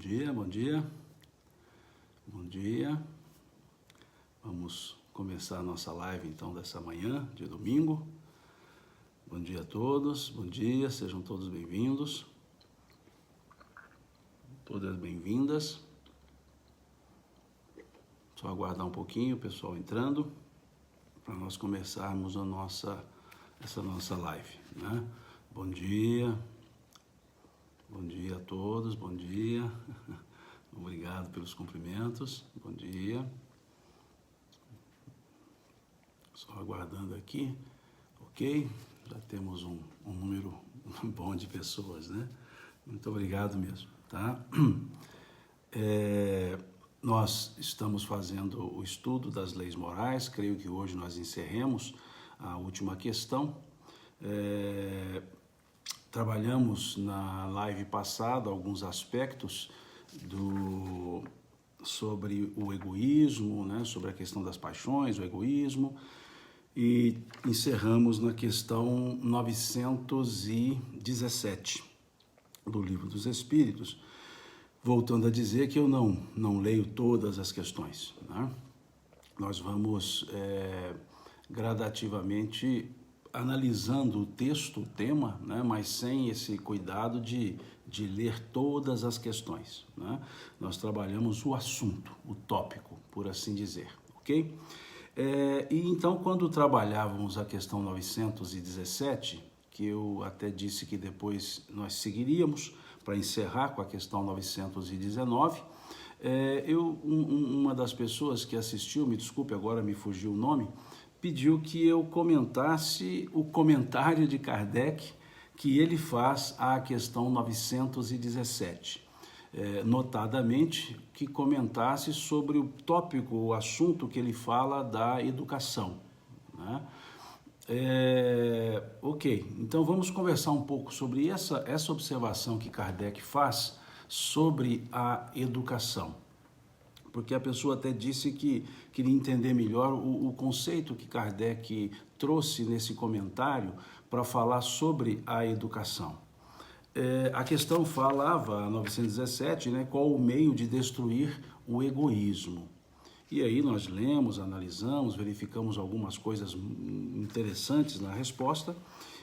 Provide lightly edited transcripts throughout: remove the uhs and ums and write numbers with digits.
dia, bom dia. Bom dia. Vamos começar a nossa live então dessa manhã, de domingo. Bom dia a todos, bom dia, sejam todos bem-vindos. Todas bem-vindas. Só aguardar um pouquinho o pessoal entrando para nós começarmos essa nossa live, né? Bom dia a todos, bom dia. Obrigado pelos cumprimentos, bom dia. Só aguardando aqui, ok? Já temos um número bom de pessoas, né? Muito obrigado mesmo, tá? Nós estamos fazendo o estudo das leis morais, creio que hoje nós encerremos a última questão. Trabalhamos na live passada alguns aspectos sobre o egoísmo, né? Sobre a questão das paixões, o egoísmo, e encerramos na questão 917 do Livro dos Espíritos, voltando a dizer que eu não leio todas as questões, né? Nós vamos gradativamente analisando o texto, o tema, né? Mas sem esse cuidado de ler todas as questões, né? Nós trabalhamos o assunto, o tópico, por assim dizer, ok? E então, quando trabalhávamos a questão 917, que eu até disse que depois nós seguiríamos para encerrar com a questão 919, uma das pessoas que assistiu, me desculpe, agora me fugiu o nome, pediu que eu comentasse o comentário de Kardec que ele faz à questão 917. Notadamente, que comentasse sobre o tópico, o assunto que ele fala da educação, né? Ok, então vamos conversar um pouco sobre essa observação que Kardec faz sobre a educação. Porque a pessoa até disse que queria entender melhor o conceito que Kardec trouxe nesse comentário para falar sobre a educação. A questão falava, a 917, né, qual o meio de destruir o egoísmo. E aí nós lemos, analisamos, verificamos algumas coisas interessantes na resposta,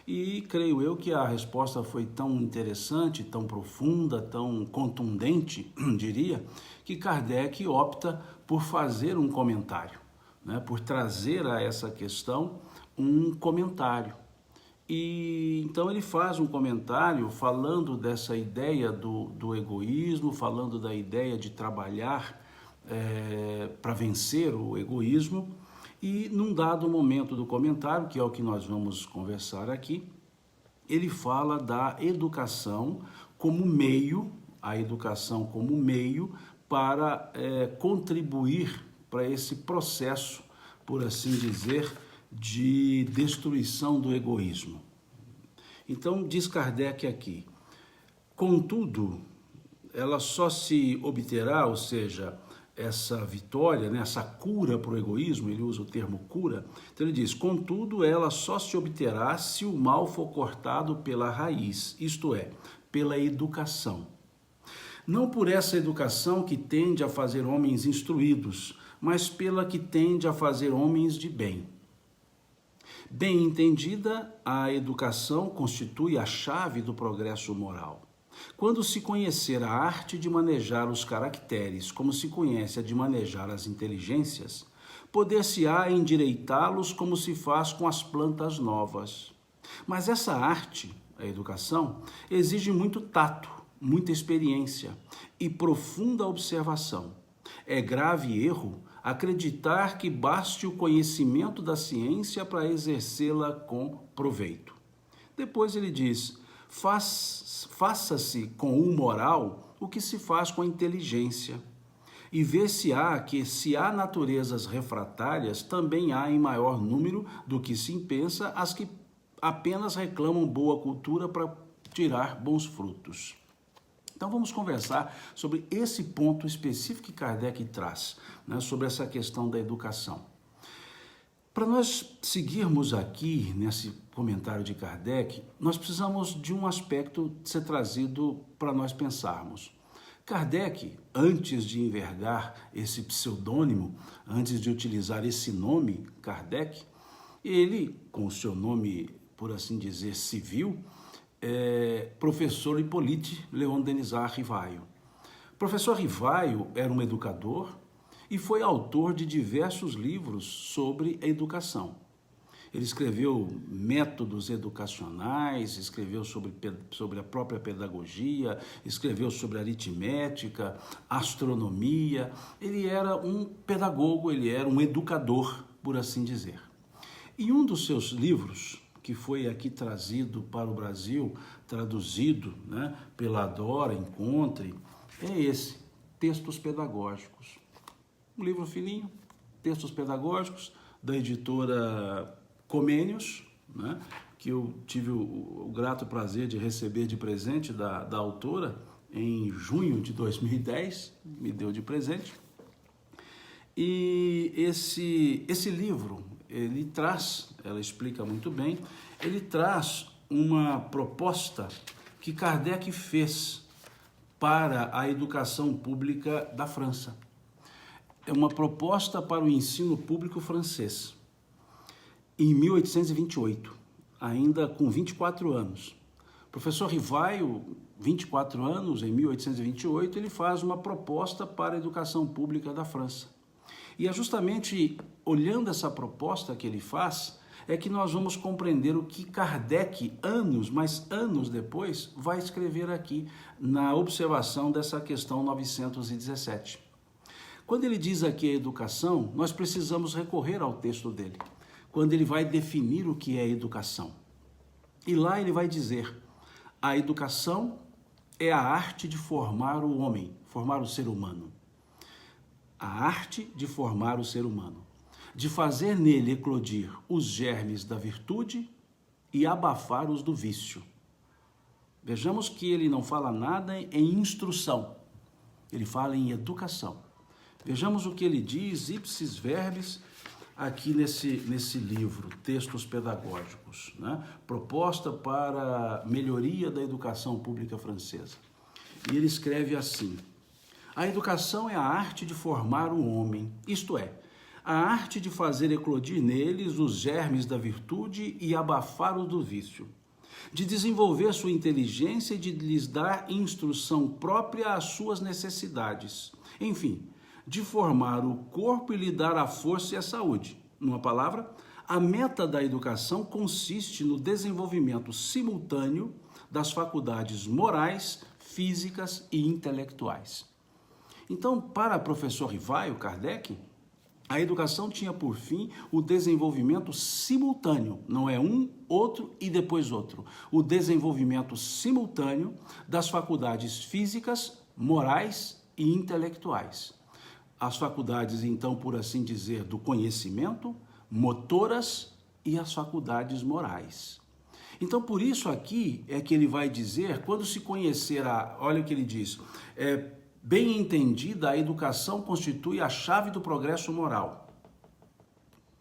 e creio eu que a resposta foi tão interessante, tão profunda, tão contundente, diria, que Kardec opta por fazer um comentário, né, por trazer a essa questão um comentário. E então ele faz um comentário falando dessa ideia do egoísmo, falando da ideia de trabalhar para vencer o egoísmo, e num dado momento do comentário, que é o que nós vamos conversar aqui, ele fala da educação como meio, a educação como meio para contribuir para esse processo, por assim dizer, de destruição do egoísmo. Então, diz Kardec aqui, contudo, ela só se obterá, ou seja, essa vitória, né, essa cura para o egoísmo, ele usa o termo cura, então ele diz, contudo, ela só se obterá se o mal for cortado pela raiz, isto é, pela educação. Não por essa educação que tende a fazer homens instruídos, mas pela que tende a fazer homens de bem. Bem entendida, a educação constitui a chave do progresso moral. Quando se conhecer a arte de manejar os caracteres, como se conhece a de manejar as inteligências, poder-se-á endireitá-los como se faz com as plantas novas. Mas essa arte, a educação, exige muito tato, muita experiência e profunda observação. É grave erro acreditar que baste o conhecimento da ciência para exercê-la com proveito. Depois ele diz, faça-se com o moral o que se faz com a inteligência, e ver-se-á que se há naturezas refratárias, também há em maior número do que se pensa as que apenas reclamam boa cultura para tirar bons frutos. Então vamos conversar sobre esse ponto específico que Kardec traz, né, sobre essa questão da educação. Para nós seguirmos aqui nesse comentário de Kardec, nós precisamos de um aspecto ser trazido para nós pensarmos. Kardec, antes de envergar esse pseudônimo, antes de utilizar esse nome, Kardec, ele, com o seu nome, por assim dizer, civil, professor Hippolyte Léon Denisard Rivaio. Professor Rivaio era um educador e foi autor de diversos livros sobre a educação. Ele escreveu métodos educacionais, escreveu sobre a própria pedagogia, escreveu sobre aritmética, astronomia. Ele era um pedagogo, ele era um educador, por assim dizer. E um dos seus livros, que foi aqui trazido para o Brasil, traduzido, né, pela Dora Encontre, é esse, Textos Pedagógicos. Um livro fininho, Textos Pedagógicos, da editora Comênios, né, que eu tive o grato prazer de receber de presente da autora em junho de 2010, me deu de presente. E esse livro, ele traz, ela explica muito bem, ele traz uma proposta que Kardec fez para a educação pública da França. É uma proposta para o ensino público francês, em 1828, ainda com 24 anos. O professor Rivaio, 24 anos, em 1828, ele faz uma proposta para a educação pública da França. E é justamente olhando essa proposta que ele faz, é que nós vamos compreender o que Kardec, anos depois, vai escrever aqui na observação dessa questão 917. Quando ele diz aqui a educação, nós precisamos recorrer ao texto dele, quando ele vai definir o que é educação. E lá ele vai dizer, a educação é a arte de formar o homem, formar o ser humano. A arte de formar o ser humano, de fazer nele eclodir os germes da virtude e abafar os do vício. Vejamos que ele não fala nada em instrução, ele fala em educação. Vejamos o que ele diz, ipsis verbis, aqui nesse livro, Textos Pedagógicos, né? Proposta para melhoria da educação pública francesa. E ele escreve assim, a educação é a arte de formar o homem, isto é, a arte de fazer eclodir neles os germes da virtude e abafar o do vício, de desenvolver sua inteligência e de lhes dar instrução própria às suas necessidades, enfim, de formar o corpo e lhe dar a força e a saúde. Numa palavra, a meta da educação consiste no desenvolvimento simultâneo das faculdades morais, físicas e intelectuais. Então, para o professor Rivaio, Kardec, a educação tinha por fim o desenvolvimento simultâneo, não é um, outro e depois outro. O desenvolvimento simultâneo das faculdades físicas, morais e intelectuais. As faculdades, então, por assim dizer, do conhecimento, motoras e as faculdades morais. Então, por isso aqui é que ele vai dizer, quando se conhecer olha o que ele diz, bem entendida, a educação constitui a chave do progresso moral.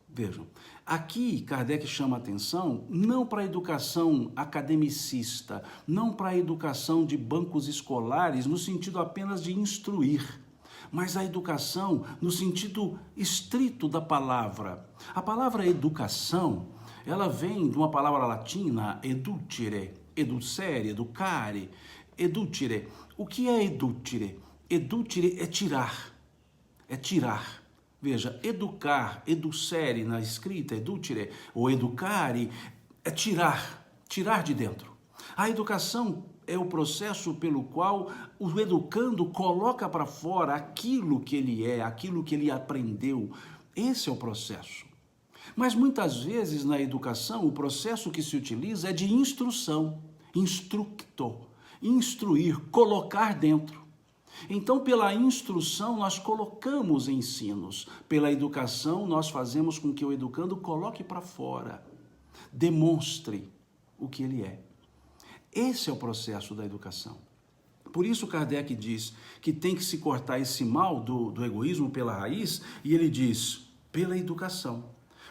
Vejam, aqui Kardec chama atenção não para a educação academicista, não para a educação de bancos escolares, no sentido apenas de instruir, mas a educação no sentido estrito da palavra. A palavra educação, ela vem de uma palavra latina, educere, educere, educare, educere. O que é educere? Educere é tirar, é tirar. Veja, educar, educere na escrita, educere, ou educare, é tirar, tirar de dentro. A educação é o processo pelo qual o educando coloca para fora aquilo que ele é, aquilo que ele aprendeu. Esse é o processo. Mas muitas vezes na educação o processo que se utiliza é de instrução, instructo, instruir, colocar dentro. Então, pela instrução, nós colocamos ensinos. Pela educação, nós fazemos com que o educando coloque para fora, demonstre o que ele é. Esse é o processo da educação. Por isso, Kardec diz que tem que se cortar esse mal do egoísmo pela raiz, e ele diz, pela educação.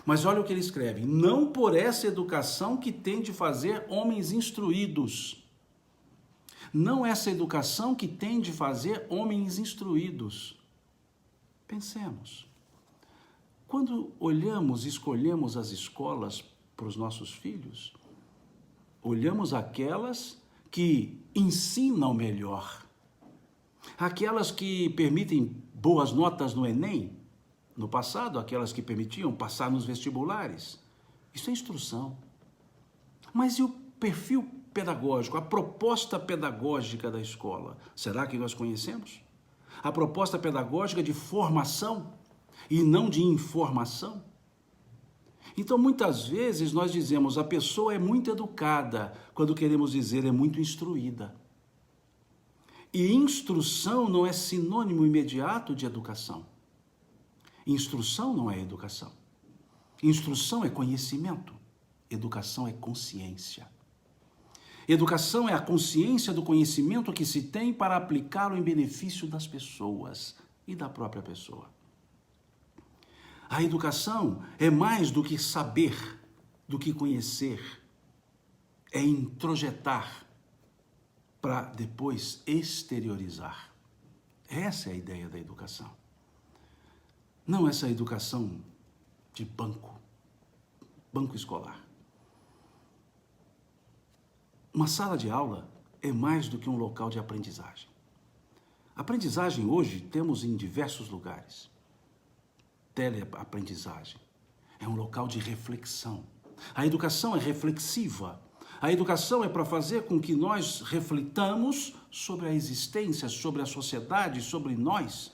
Mas olha o que ele escreve, não por essa educação que tem de fazer homens instruídos. Não essa educação que tem de fazer homens instruídos. Pensemos. Quando olhamos e escolhemos as escolas para os nossos filhos, olhamos aquelas que ensinam melhor, aquelas que permitem boas notas no Enem, no passado, aquelas que permitiam passar nos vestibulares. Isso é instrução. Mas e o perfil pedagógico, a proposta pedagógica da escola? Será que nós conhecemos? A proposta pedagógica de formação e não de informação? Então, muitas vezes nós dizemos a pessoa é muito educada, quando queremos dizer é muito instruída. E instrução não é sinônimo imediato de educação. Instrução não é educação. Instrução é conhecimento. Educação é consciência. Educação é a consciência do conhecimento que se tem para aplicá-lo em benefício das pessoas e da própria pessoa. A educação é mais do que saber, do que conhecer. É introjetar para depois exteriorizar. Essa é a ideia da educação. Não essa educação de banco escolar. Uma sala de aula é mais do que um local de aprendizagem. Aprendizagem hoje temos em diversos lugares. Teleaprendizagem é um local de reflexão. A educação é reflexiva. A educação é para fazer com que nós reflitamos sobre a existência, sobre a sociedade, sobre nós,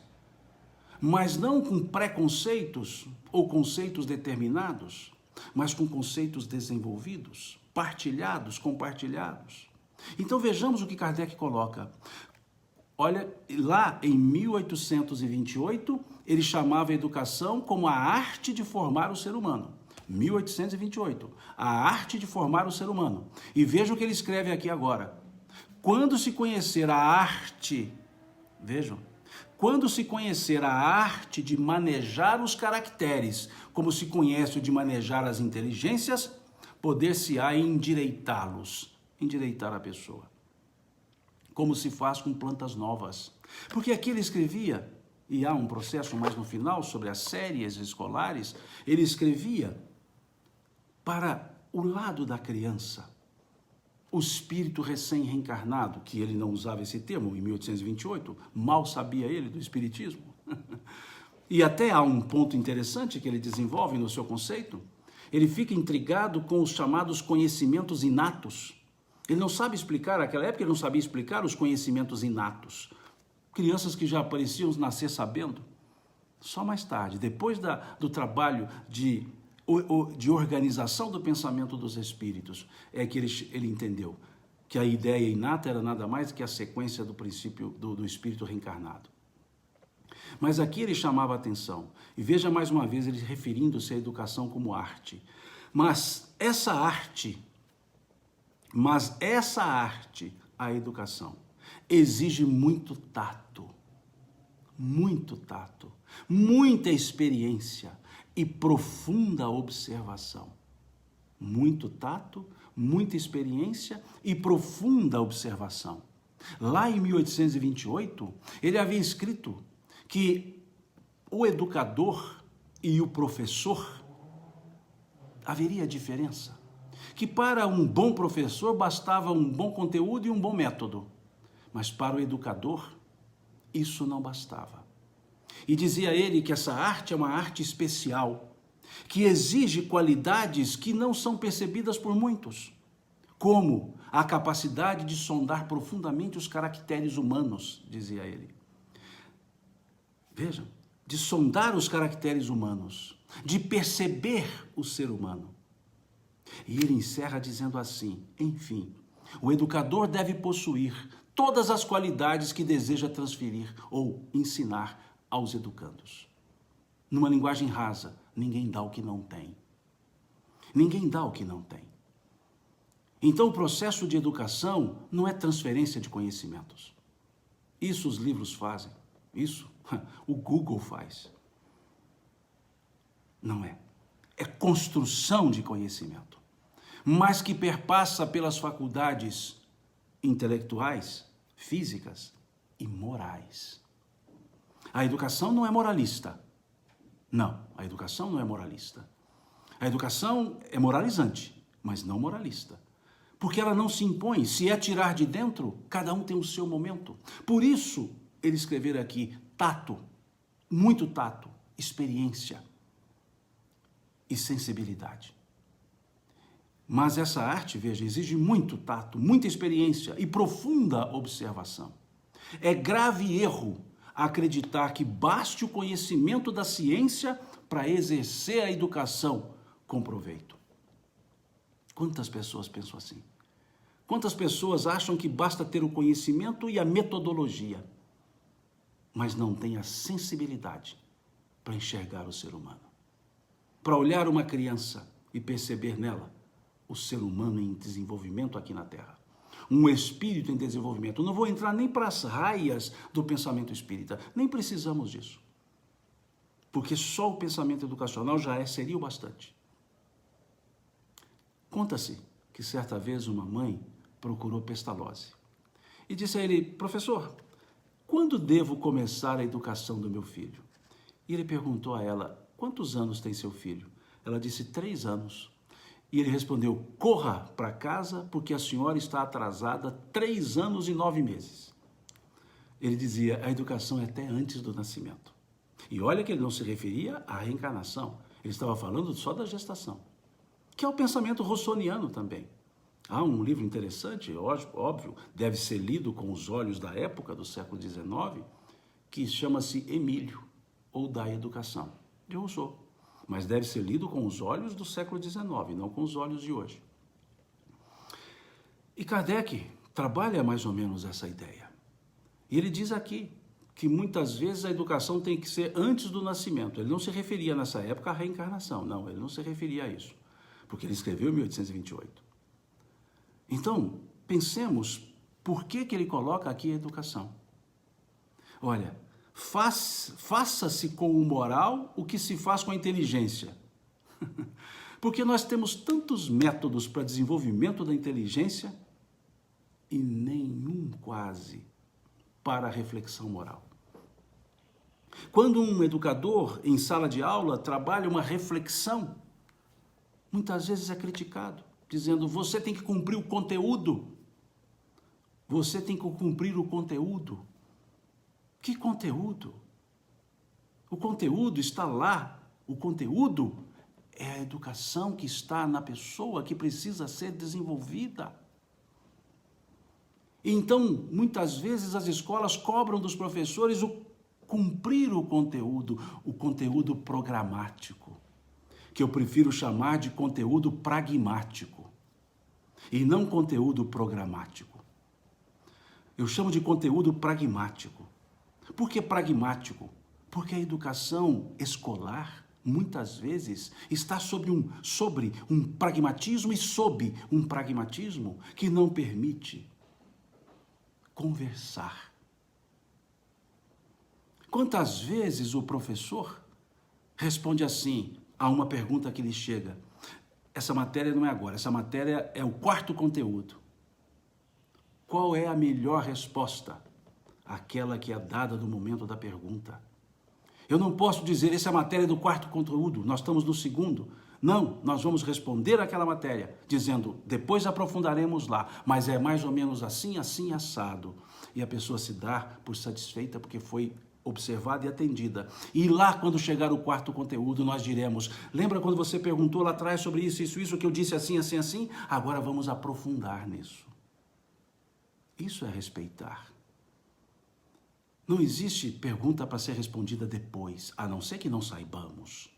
mas não com preconceitos ou conceitos determinados, mas com conceitos desenvolvidos, partilhados, compartilhados. Então vejamos o que Kardec coloca. Olha, lá em 1828, ele chamava a educação como a arte de formar o ser humano. 1828, a arte de formar o ser humano. E veja o que ele escreve aqui agora. Quando se conhecer a arte, vejam, quando se conhecer a arte de manejar os caracteres, como se conhece o de manejar as inteligências, poder-se-á endireitá-los, endireitar a pessoa, como se faz com plantas novas. Porque aqui ele escrevia, e há um processo mais no final sobre as séries escolares, ele escrevia para o lado da criança, o espírito recém-reencarnado, que ele não usava esse termo em 1828, mal sabia ele do espiritismo. E até há um ponto interessante que ele desenvolve no seu conceito, ele fica intrigado com os chamados conhecimentos inatos. Ele não sabe explicar, naquela época ele não sabia explicar os conhecimentos inatos. Crianças que já pareciam nascer sabendo. Só mais tarde, depois do trabalho de organização do pensamento dos espíritos, é que ele entendeu que a ideia inata era nada mais que a sequência do princípio do espírito reencarnado. Mas aqui ele chamava a atenção, e veja mais uma vez ele referindo-se à educação como arte. Mas essa arte, a educação, exige muito tato, muita experiência e profunda observação. Muito tato, muita experiência e profunda observação. Lá em 1828, ele havia escrito que o educador e o professor haveria diferença. Que para um bom professor bastava um bom conteúdo e um bom método, mas para o educador isso não bastava. E dizia ele que essa arte é uma arte especial, que exige qualidades que não são percebidas por muitos, como a capacidade de sondar profundamente os caracteres humanos, dizia ele. Vejam, de sondar os caracteres humanos, de perceber o ser humano. E ele encerra dizendo assim, enfim, o educador deve possuir todas as qualidades que deseja transferir ou ensinar aos educandos. Numa linguagem rasa, ninguém dá o que não tem. Ninguém dá o que não tem. Então o processo de educação não é transferência de conhecimentos. Isso os livros fazem. Isso o Google faz. Não é. É construção de conhecimento, mas que perpassa pelas faculdades intelectuais físicas e morais. A educação não é moralista. Não, a educação não é moralista. A educação é moralizante, mas não moralista. Porque ela não se impõe. Se é tirar de dentro, cada um tem o seu momento. Por isso, ele escrever aqui, tato, muito tato, experiência e sensibilidade. Mas essa arte, veja, exige muito tato, muita experiência e profunda observação. É grave erro acreditar que baste o conhecimento da ciência para exercer a educação com proveito. Quantas pessoas pensam assim? Quantas pessoas acham que basta ter o conhecimento e a metodologia, mas não têm a sensibilidade para enxergar o ser humano, para olhar uma criança e perceber nela o ser humano em desenvolvimento aqui na Terra, um espírito em desenvolvimento. Eu não vou entrar nem para as raias do pensamento espírita, nem precisamos disso, porque só o pensamento educacional já seria o bastante. Conta-se que certa vez uma mãe procurou Pestalozzi e disse a ele: professor, quando devo começar a educação do meu filho? E ele perguntou a ela: quantos anos tem seu filho? Ela disse: 3 anos. E ele respondeu: corra para casa porque a senhora está atrasada 3 anos e 9 meses. Ele dizia: a educação é até antes do nascimento. E olha que ele não se referia à reencarnação, ele estava falando só da gestação, que é o pensamento rossoniano também. Há um livro interessante, óbvio, deve ser lido com os olhos da época, do século XIX, que chama-se Emílio, ou da Educação, de Rousseau. Mas deve ser lido com os olhos do século XIX, não com os olhos de hoje. E Kardec trabalha mais ou menos essa ideia. E ele diz aqui que muitas vezes a educação tem que ser antes do nascimento. Ele não se referia nessa época à reencarnação, não, ele não se referia a isso, porque ele escreveu em 1828. Então, pensemos por que ele coloca aqui a educação. Olha, faça-se com o moral o que se faz com a inteligência. Porque nós temos tantos métodos para desenvolvimento da inteligência e nenhum quase para a reflexão moral. Quando um educador em sala de aula trabalha uma reflexão, muitas vezes é criticado, dizendo: você tem que cumprir o conteúdo. Você tem que cumprir o conteúdo. Que conteúdo? O conteúdo está lá. O conteúdo é a educação que está na pessoa, que precisa ser desenvolvida. Então, muitas vezes as escolas cobram dos professores o cumprir o conteúdo programático, que eu prefiro chamar de conteúdo pragmático, e não conteúdo programático. Eu chamo de conteúdo pragmático. Por que pragmático? Porque a educação escolar, muitas vezes, está sobre um pragmatismo e sob um pragmatismo que não permite conversar. Quantas vezes o professor responde assim a uma pergunta que lhe chega: essa matéria não é agora, essa matéria é o 4º conteúdo. Qual é a melhor resposta? Aquela que é dada no momento da pergunta. Eu não posso dizer: essa é a matéria do 4º conteúdo, nós estamos no 2º. Não, nós vamos responder aquela matéria, dizendo: depois aprofundaremos lá, mas é mais ou menos assim, assim, assado. E a pessoa se dá por satisfeita porque foi observada e atendida. E lá, quando chegar o 4º conteúdo, nós diremos: lembra quando você perguntou lá atrás sobre isso, que eu disse assim, assim, assim? Agora vamos aprofundar nisso. Isso é respeitar. Não existe pergunta para ser respondida depois, a não ser que não saibamos.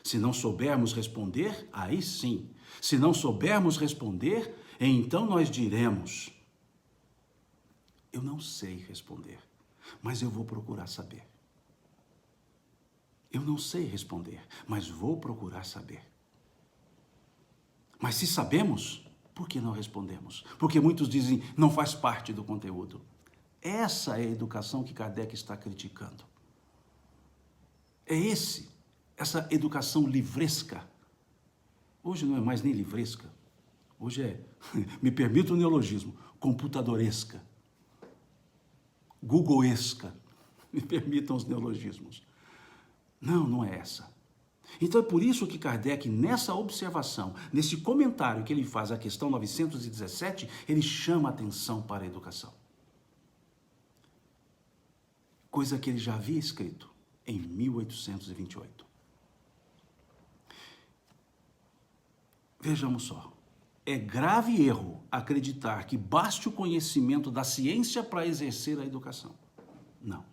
Se não soubermos responder, aí sim. Se não soubermos responder, então nós diremos: eu não sei responder, mas eu vou procurar saber. Eu não sei responder, mas vou procurar saber. Mas se sabemos, por que não respondemos? Porque muitos dizem: não faz parte do conteúdo. Essa é a educação que Kardec está criticando. É essa educação livresca. Hoje não é mais nem livresca. Hoje é, me permita o neologismo, computadoresca. googleesca, me permitam os neologismos. Não, não é essa. Então é por isso que Kardec, nessa observação, nesse comentário que ele faz à questão 917, ele chama a atenção para a educação. Coisa que ele já havia escrito em 1828. Vejamos só. É grave erro acreditar que baste o conhecimento da ciência para exercer a educação. Não.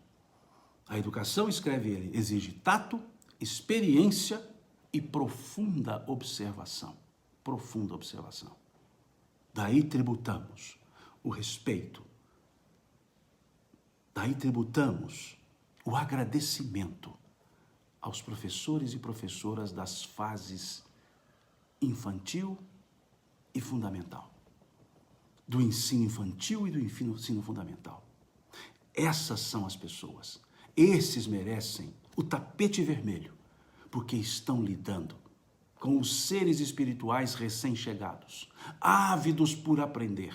A educação, escreve ele, exige tato, experiência e profunda observação. Profunda observação. Daí tributamos o respeito. Daí tributamos o agradecimento aos professores e professoras das fases infantil e fundamental. Do ensino infantil e do ensino fundamental. Essas são as pessoas. Esses merecem o tapete vermelho, porque estão lidando com os seres espirituais recém-chegados, ávidos por aprender,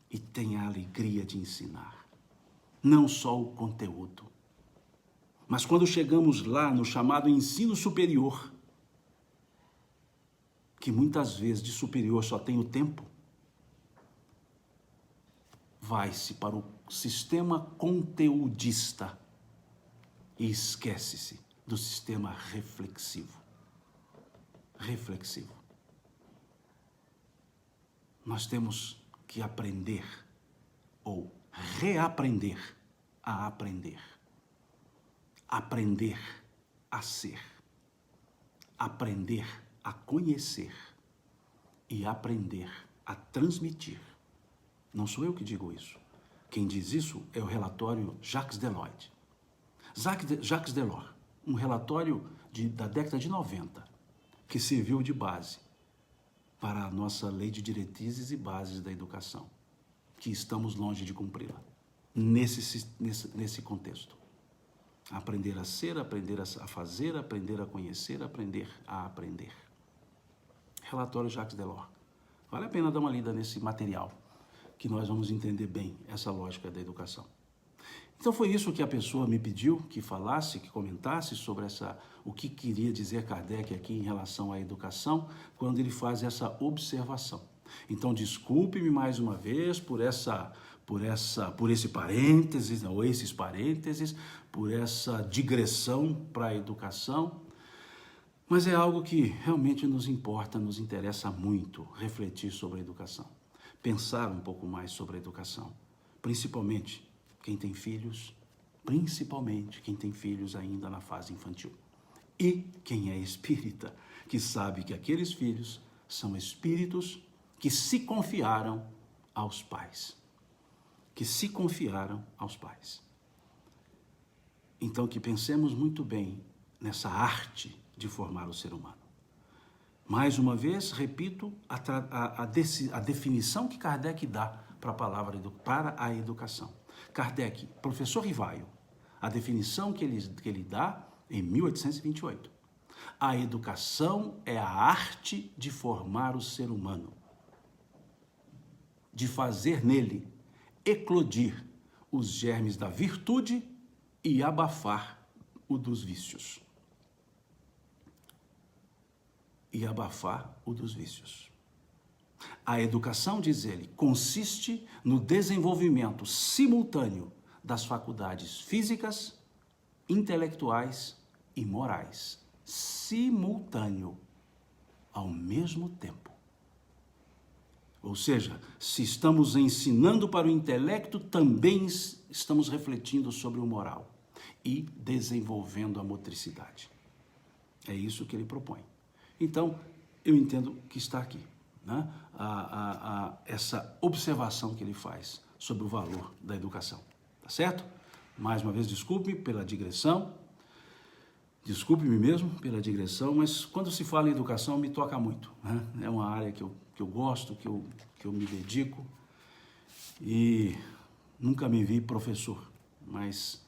e têm a alegria de ensinar, não só o conteúdo, mas quando chegamos lá no chamado ensino superior, que muitas vezes de superior só tem o tempo, vai-se para o sistema conteudista e esquece-se do sistema reflexivo. Reflexivo. Nós temos que aprender ou reaprender a aprender. Aprender a ser. Aprender a conhecer e aprender a transmitir. Não sou eu que digo isso. Quem diz isso é o relatório Jacques Delors. Jacques Delors, um relatório da década de 90, que serviu de base para a nossa lei de diretrizes e bases da educação, que estamos longe de cumpri-la, nesse contexto. Aprender a ser, aprender a fazer, aprender a conhecer, aprender a aprender. Relatório Jacques Delors. Vale a pena dar uma lida nesse material, que nós vamos entender bem essa lógica da educação. Então foi isso que a pessoa me pediu, que falasse, que comentasse sobre o que queria dizer Kardec aqui em relação à educação, quando ele faz essa observação. Então desculpe-me mais uma vez por esse parênteses, ou esses parênteses, por essa digressão para a educação, mas é algo que realmente nos importa, nos interessa muito refletir sobre a educação, pensar um pouco mais sobre a educação, principalmente quem tem filhos, ainda na fase infantil. E quem é espírita, que sabe que aqueles filhos são espíritos que se confiaram aos pais. Então, que pensemos muito bem nessa arte de formar o ser humano. Mais uma vez, repito, a definição que Kardec dá para a palavra para a educação. Kardec, professor Rivaio, a definição que ele dá em 1828. A educação é a arte de formar o ser humano, de fazer nele eclodir os germes da virtude e abafar o dos vícios. A educação, diz ele, consiste no desenvolvimento simultâneo das faculdades físicas, intelectuais e morais. Simultâneo, ao mesmo tempo. Ou seja, se estamos ensinando para o intelecto, também estamos refletindo sobre o moral e desenvolvendo a motricidade. É isso que ele propõe. Então, eu entendo que está aqui, né? Essa observação que ele faz sobre o valor da educação. Tá certo? Mais uma vez, desculpe-me pela digressão. Desculpe-me mesmo pela digressão, mas quando se fala em educação, me toca muito, né? É uma área que eu gosto, que eu me dedico, e nunca me vi professor, mas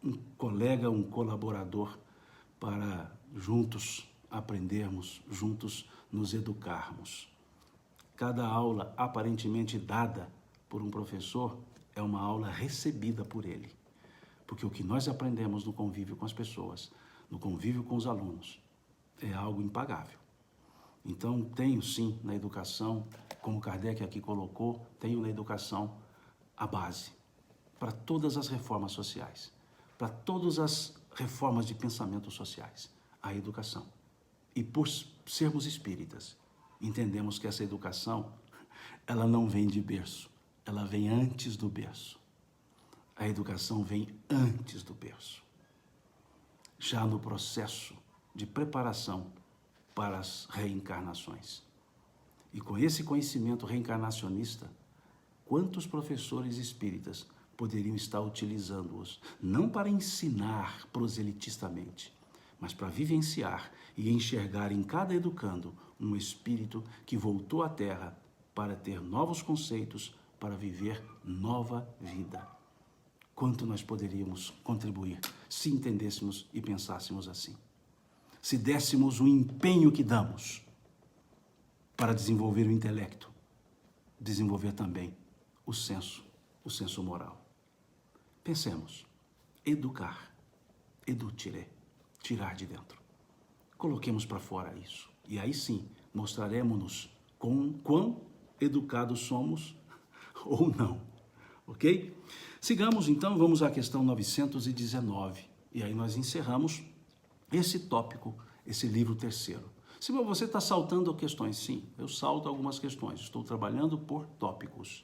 um colega, um colaborador para juntos aprendermos, juntos nos educarmos. Cada aula aparentemente dada por um professor é uma aula recebida por ele. Porque o que nós aprendemos no convívio com as pessoas, no convívio com os alunos, é algo impagável. Então, tenho sim na educação, como Kardec aqui colocou, tenho na educação a base para todas as reformas sociais, para todas as reformas de pensamento sociais, a educação. E por sermos espíritas, entendemos que essa educação, ela não vem de berço, ela vem antes do berço. A educação vem antes do berço, já no processo de preparação para as reencarnações. E com esse conhecimento reencarnacionista, quantos professores espíritas poderiam estar utilizando-os, não para ensinar proselitistamente, mas para vivenciar e enxergar em cada educando um espírito que voltou à Terra para ter novos conceitos, para viver nova vida. Quanto nós poderíamos contribuir se entendêssemos e pensássemos assim? Se dessemos o empenho que damos para desenvolver o intelecto, desenvolver também o senso moral. Pensemos, educar, edutire, tirar de dentro. Coloquemos para fora isso. E aí sim, mostraremos-nos quão educados somos ou não. Ok? Sigamos então, vamos à questão 919. E aí nós encerramos esse tópico, esse livro terceiro. Se você está saltando questões, sim, eu salto algumas questões. Estou trabalhando por tópicos.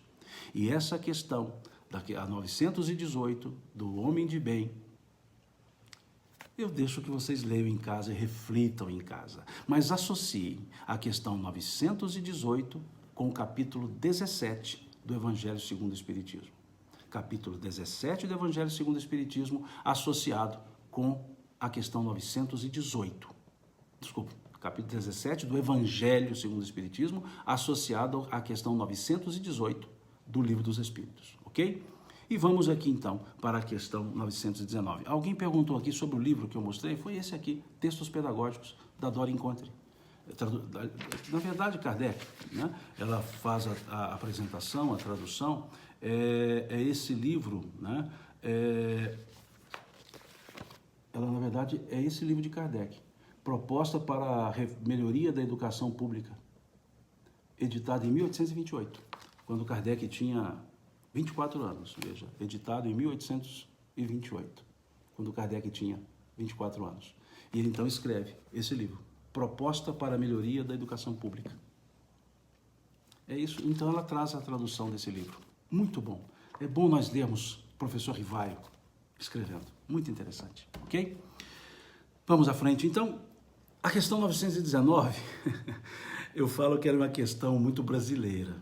E essa questão, a 918, do homem de bem, eu deixo que vocês leiam em casa e reflitam em casa. Mas associem a questão 918 com o capítulo 17 do Evangelho segundo o Espiritismo. Capítulo 17 do Evangelho segundo o Espiritismo, associado com a questão 918. Desculpa, capítulo 17 do Evangelho segundo o Espiritismo, associado à questão 918 do Livro dos Espíritos, ok? E vamos aqui então para a questão 919. Alguém perguntou aqui sobre o livro que eu mostrei, foi esse aqui, Textos Pedagógicos, da Dora Encontre. Na verdade, Kardec, né, ela faz a apresentação, a tradução, é esse livro, né, ela na verdade é esse livro de Kardec, Proposta para a Melhoria da Educação Pública, editado em 1828, quando Kardec tinha 24 anos, veja, editado em 1828, quando Kardec tinha 24 anos. E ele então escreve esse livro, Proposta para a Melhoria da Educação Pública. É isso, então ela traz a tradução desse livro. Muito bom. É bom nós lermos professor Rivaio escrevendo. Muito interessante, ok? Vamos à frente, então. A questão 919, eu falo que era uma questão muito brasileira.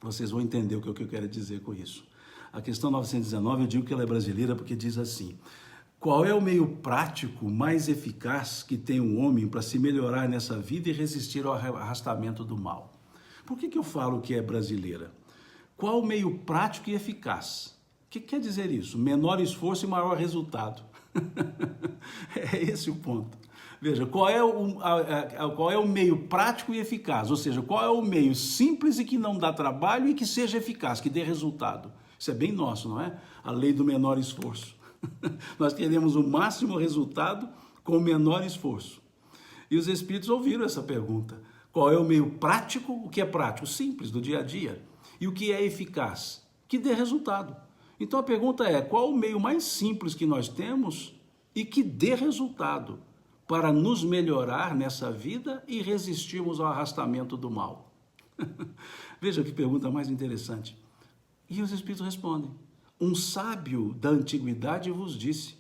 Vocês vão entender o que eu quero dizer com isso. A questão 919, eu digo que ela é brasileira porque diz assim: qual é o meio prático mais eficaz que tem um homem para se melhorar nessa vida e resistir ao arrastamento do mal? Por que eu falo que é brasileira? Qual o meio prático e eficaz? O que quer dizer isso? Menor esforço e maior resultado. É esse o ponto. Veja, qual é o meio prático e eficaz? Ou seja, qual é o meio simples e que não dá trabalho e que seja eficaz, que dê resultado? Isso é bem nosso, não é? A lei do menor esforço. Nós queremos o máximo resultado com o menor esforço. E os espíritos ouviram essa pergunta. Qual é o meio prático? O que é prático? Simples, do dia a dia. E o que é eficaz? Que dê resultado. Então a pergunta é, qual o meio mais simples que nós temos e que dê resultado para nos melhorar nessa vida e resistirmos ao arrastamento do mal? Veja que pergunta mais interessante. E os espíritos respondem: um sábio da antiguidade vos disse,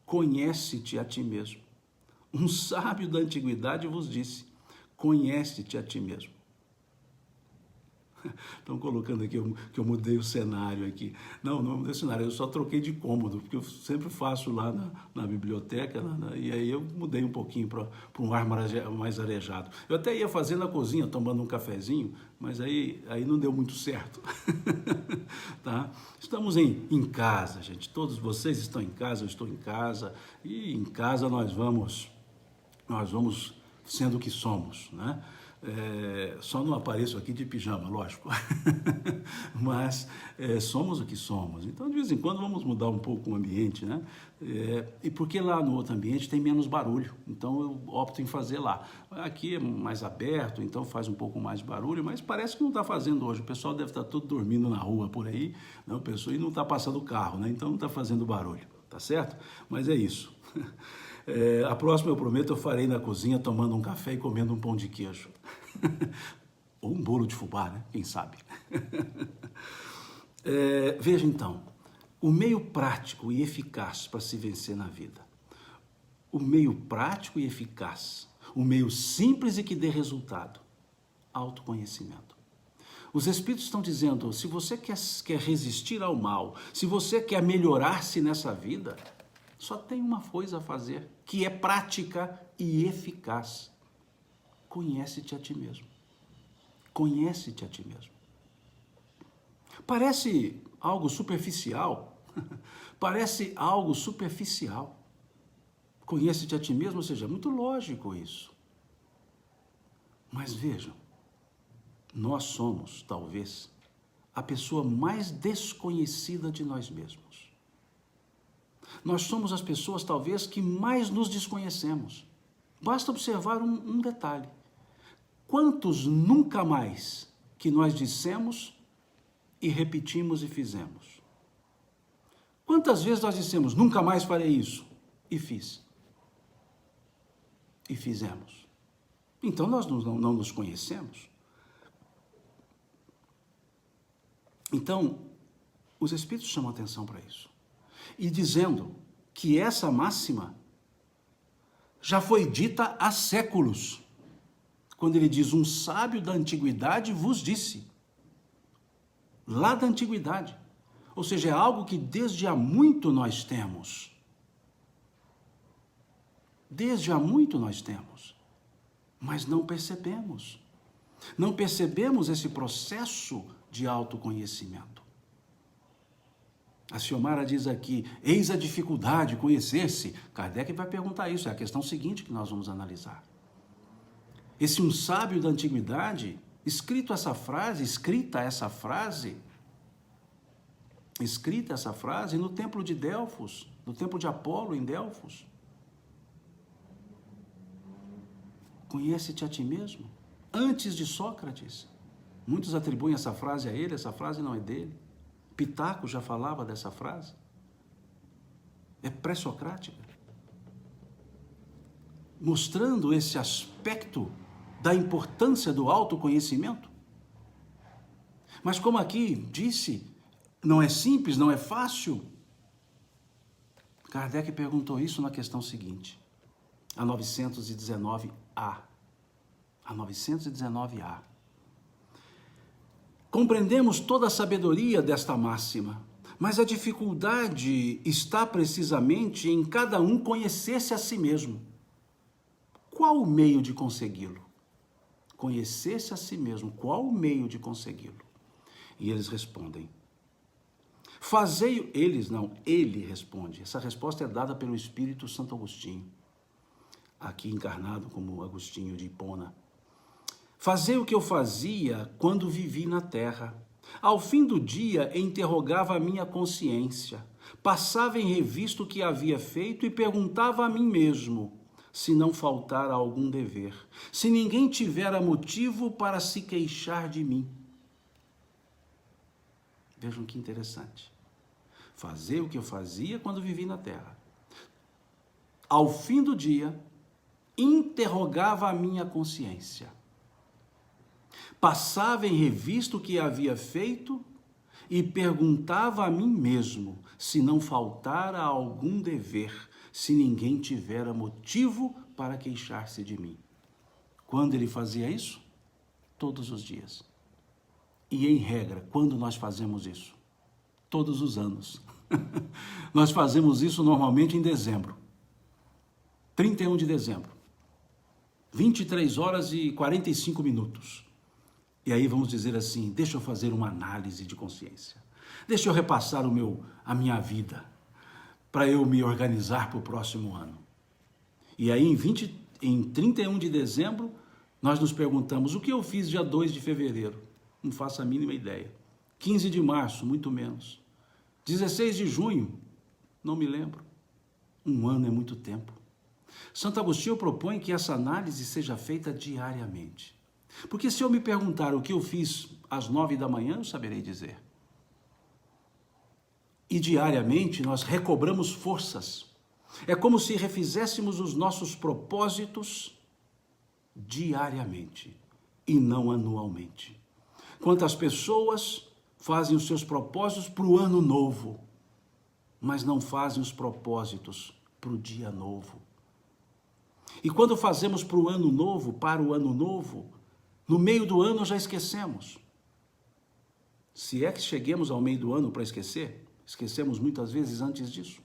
conhece-te a ti mesmo. Um sábio da antiguidade vos disse, conhece-te a ti mesmo. Estão colocando aqui que eu mudei o cenário aqui. Não mudei o cenário, eu só troquei de cômodo, porque eu sempre faço lá na biblioteca, e aí eu mudei um pouquinho para um ar mais arejado. Eu até ia fazer na cozinha, tomando um cafezinho, mas aí não deu muito certo. Tá? Estamos em casa, gente. Todos vocês estão em casa, eu estou em casa, e em casa nós vamos sendo o que somos, né? Só não apareço aqui de pijama, lógico. Mas somos o que somos. Então, de vez em quando, vamos mudar um pouco o ambiente, né? E porque lá no outro ambiente tem menos barulho. Então, eu opto em fazer lá. Aqui é mais aberto, então faz um pouco mais de barulho, mas parece que não está fazendo hoje. O pessoal deve estar todo dormindo na rua por aí, né? O pessoal, e não está passando carro, né? Então não está fazendo barulho, tá certo? Mas é isso. A próxima, eu prometo, eu farei na cozinha tomando um café e comendo um pão de queijo. Ou um bolo de fubá, né? Quem sabe? Veja então, o meio prático e eficaz para se vencer na vida. O meio prático e eficaz. O meio simples e que dê resultado. Autoconhecimento. Os Espíritos estão dizendo, se você quer resistir ao mal, se você quer melhorar-se nessa vida, só tem uma coisa a fazer, que é prática e eficaz. Conhece-te a ti mesmo. Conhece-te a ti mesmo. Parece algo superficial. Parece algo superficial. Conhece-te a ti mesmo, ou seja, é muito lógico isso. Mas vejam, nós somos, talvez, a pessoa mais desconhecida de nós mesmos. Nós somos as pessoas, talvez, que mais nos desconhecemos. Basta observar um detalhe. Quantos nunca mais que nós dissemos e repetimos e fizemos? Quantas vezes nós dissemos, nunca mais farei isso, e fiz? E fizemos. Então nós não nos conhecemos. Então, os Espíritos chamam atenção para isso. E dizendo que essa máxima já foi dita há séculos. Quando ele diz, um sábio da antiguidade vos disse. Lá da antiguidade. Ou seja, é algo que desde há muito nós temos. Desde há muito nós temos. Mas não percebemos. Não percebemos esse processo de autoconhecimento. A Xiomara diz aqui, eis a dificuldade, conhecer-se. Kardec vai perguntar isso, é a questão seguinte que nós vamos analisar. Esse um sábio da antiguidade, escrita essa frase no templo de Delfos, no templo de Apolo em Delfos. Conhece-te a ti mesmo, antes de Sócrates. Muitos atribuem essa frase a ele, essa frase não é dele. Pitaco já falava dessa frase. É pré-socrática. Mostrando esse aspecto da importância do autoconhecimento. Mas como aqui disse, não é simples, não é fácil. Kardec perguntou isso na questão seguinte, a 919A. A 919A. Compreendemos toda a sabedoria desta máxima, mas a dificuldade está precisamente em cada um conhecer-se a si mesmo. Qual o meio de consegui-lo? Conhecer-se a si mesmo, qual o meio de consegui-lo? E eles respondem. Ele responde. Essa resposta é dada pelo Espírito Santo Agostinho, aqui encarnado como Agostinho de Hipona. Fazei o que eu fazia quando vivi na terra. Ao fim do dia, interrogava a minha consciência, passava em revista o que havia feito e perguntava a mim mesmo, se não faltara algum dever, se ninguém tivera motivo para se queixar de mim. Vejam que interessante. Fazer o que eu fazia quando vivi na terra. Ao fim do dia, interrogava a minha consciência. Passava em revista o que havia feito e perguntava a mim mesmo se não faltara algum dever, se ninguém tivera motivo para queixar-se de mim. Quando ele fazia isso? Todos os dias. E em regra, quando nós fazemos isso? Todos os anos. Nós fazemos isso normalmente em dezembro. 31 de dezembro. 23 horas e 45 minutos. E aí vamos dizer assim, deixa eu fazer uma análise de consciência. Deixa eu repassar a minha vida para eu me organizar para o próximo ano. E aí em 31 de dezembro, Nós nos perguntamos, o que eu fiz dia 2 de fevereiro? Não faço a mínima ideia. 15 de março, muito menos. 16 de junho, não me lembro. Um ano é muito tempo. Santo Agostinho propõe que essa análise seja feita diariamente. Porque se eu me perguntar o que eu fiz às 9 da manhã, eu saberei dizer. E diariamente nós recobramos forças. É como se refizéssemos os nossos propósitos diariamente e não anualmente. Quantas pessoas fazem os seus propósitos para o ano novo, mas não fazem os propósitos para o dia novo. E quando fazemos para o ano novo, no meio do ano já esquecemos. Se é que cheguemos ao meio do ano para esquecer, esquecemos muitas vezes antes disso.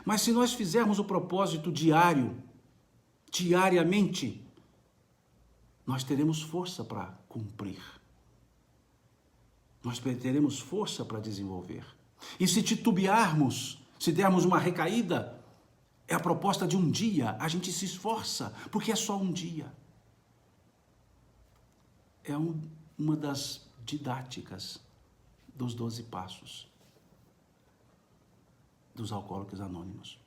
Mas se nós fizermos o propósito diariamente, nós teremos força para cumprir. Nós teremos força para desenvolver. E se titubearmos, se dermos uma recaída, é a proposta de um dia, a gente se esforça, porque é só um dia. É uma das didáticas dos 12 passos dos Alcoólicos Anônimos.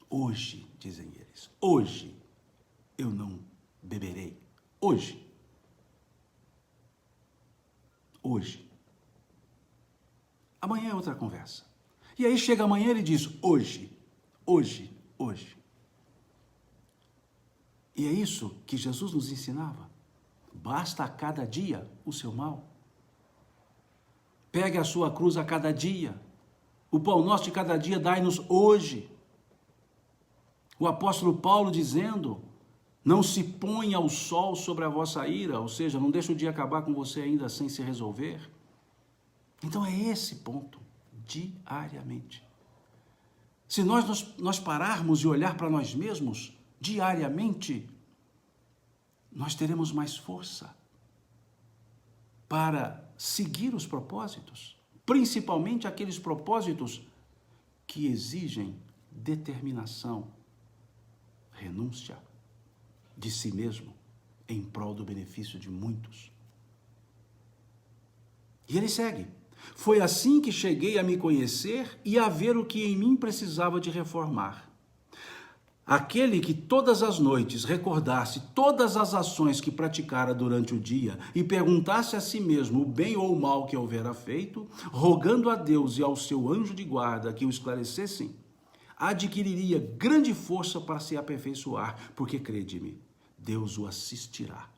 Hoje, dizem eles, hoje eu não beberei. Hoje. Amanhã é outra conversa. E aí chega amanhã e ele diz, hoje. E é isso que Jesus nos ensinava. Basta a cada dia o seu mal. Pegue a sua cruz a cada dia. O pão nosso de cada dia dai-nos hoje. O apóstolo Paulo dizendo, não se ponha o sol sobre a vossa ira, ou seja, não deixe o dia acabar com você ainda sem se resolver. Então é esse ponto, diariamente. Se nós pararmos e olhar para nós mesmos diariamente, nós teremos mais força para seguir os propósitos, principalmente aqueles propósitos que exigem determinação, renúncia de si mesmo em prol do benefício de muitos. E ele segue. Foi assim que cheguei a me conhecer e a ver o que em mim precisava de reformar. Aquele que todas as noites recordasse todas as ações que praticara durante o dia e perguntasse a si mesmo o bem ou o mal que houvera feito, rogando a Deus e ao seu anjo de guarda que o esclarecessem, adquiriria grande força para se aperfeiçoar, porque, crede-me, Deus o assistirá.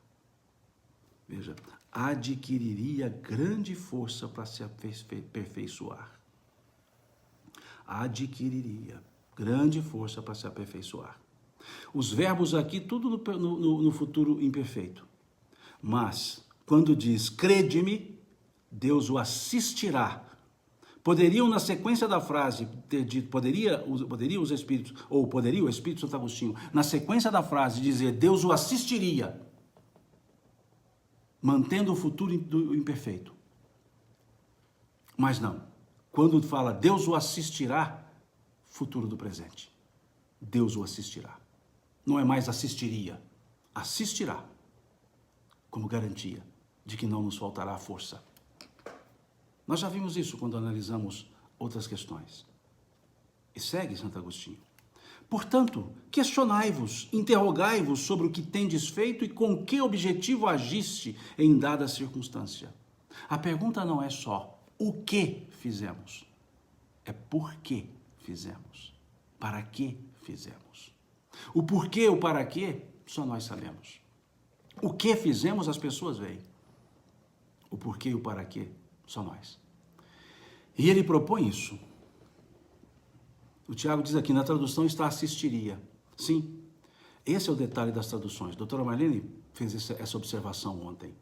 Veja, adquiriria grande força para se aperfeiçoar. Adquiriria grande força para se aperfeiçoar. Os verbos aqui, tudo no futuro imperfeito. Mas, quando diz, crede-me, Deus o assistirá. Poderiam, na sequência da frase, ter dito, poderia os Espíritos, ou poderia o Espírito Santo Agostinho, na sequência da frase, dizer, Deus o assistiria, mantendo o futuro do imperfeito. Mas não. Quando fala Deus o assistirá, futuro do presente. Deus o assistirá. Não é mais assistiria. Assistirá. Como garantia de que não nos faltará força. Nós já vimos isso quando analisamos outras questões. E segue Santo Agostinho. Portanto, questionai-vos, interrogai-vos sobre o que tendes feito e com que objetivo agiste em dada circunstância. A pergunta não é só o que fizemos, é por que fizemos, para que fizemos. O porquê, o para quê, só nós sabemos. O que fizemos, as pessoas veem. O porquê e o para quê, só nós. E ele propõe isso. O Tiago diz aqui, na tradução está assistiria. Sim, esse é o detalhe das traduções. A doutora Marlene fez essa observação ontem.